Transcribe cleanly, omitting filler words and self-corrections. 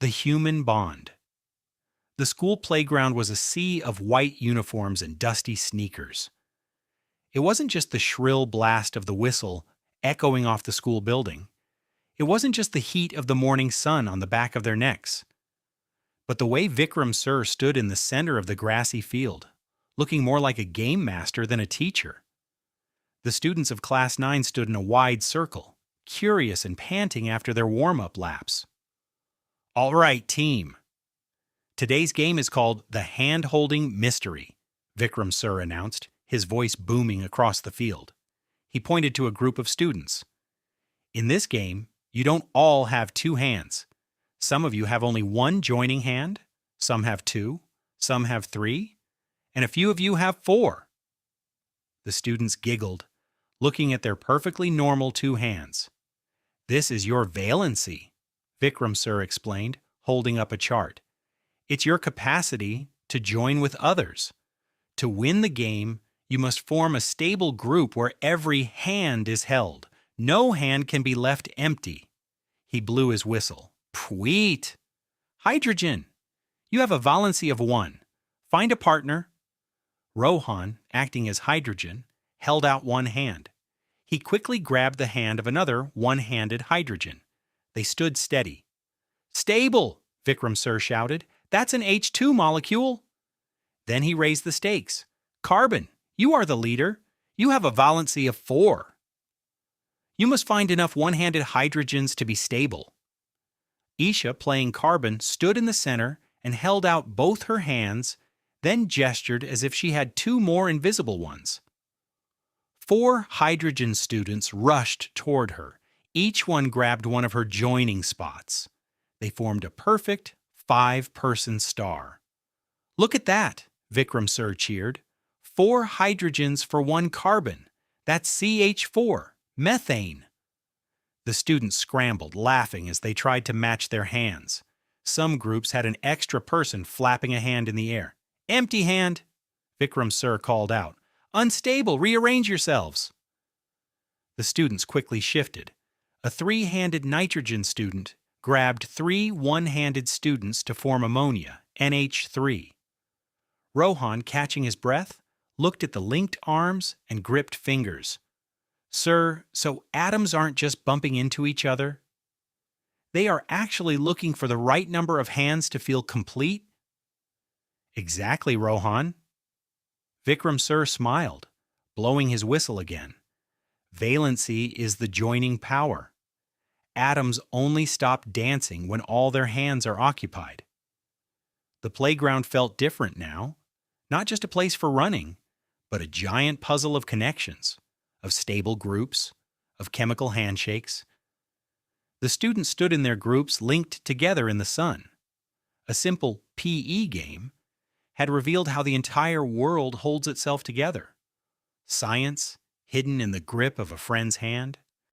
The human bond. The school playground was a sea of white uniforms and dusty sneakers. It wasn't just the shrill blast of the whistle echoing off the school building. It wasn't just the heat of the morning sun on the back of their necks. But the way Vikram Sir stood in the center of the grassy field, looking more like a game master than a teacher. The students of Class 9 stood in a wide circle, curious and panting after their warm-up laps. "All right, team. Today's game is called the Hand-Holding Mystery," Vikram Sir announced, his voice booming across the field. He pointed to a group of students. "In this game, you don't all have two hands. Some of you have only one joining hand, some have two, some have three, and a few of you have four." The students giggled, looking at their perfectly normal two hands. "This is your valency," Vikram Sir explained, holding up a chart. "It's your capacity to join with others. To win the game, you must form a stable group where every hand is held. No hand can be left empty." He blew his whistle. "Pweet! Hydrogen! You have a valency of 1. Find a partner." Rohan, acting as hydrogen, held out one hand. He quickly grabbed the hand of another one-handed hydrogen. They stood steady. "Stable!" Vikram Sir shouted. "That's an H2 molecule." Then he raised the stakes. "Carbon, you are the leader. You have a valency of 4. You must find enough one-handed hydrogens to be stable." Isha, playing carbon, stood in the center and held out both her hands, then gestured as if she had 2 more invisible ones. 4 hydrogen students rushed toward her. Each one grabbed one of her joining spots. They formed a perfect 5-person star. "Look at that," Vikram Sir cheered. 4 hydrogens for 1 carbon. That's CH4, methane. The students scrambled, laughing as they tried to match their hands. Some groups had an extra person flapping a hand in the air. "Empty hand," Vikram Sir called out. "Unstable, rearrange yourselves." The students quickly shifted. A 3-handed nitrogen student grabbed 3 one-handed students to form ammonia, NH3. Rohan, catching his breath, looked at the linked arms and gripped fingers. "Sir, so atoms aren't just bumping into each other? They are actually looking for the right number of hands to feel complete?" "Exactly, Rohan." Vikram Sir smiled, blowing his whistle again. "Valency is the joining power. Atoms only stop dancing when all their hands are occupied." The playground felt different now, not just a place for running, but a giant puzzle of connections, of stable groups, of chemical handshakes. The students stood in their groups linked together in the sun. A simple PE game had revealed how the entire world holds itself together. Science, hidden in the grip of a friend's hand.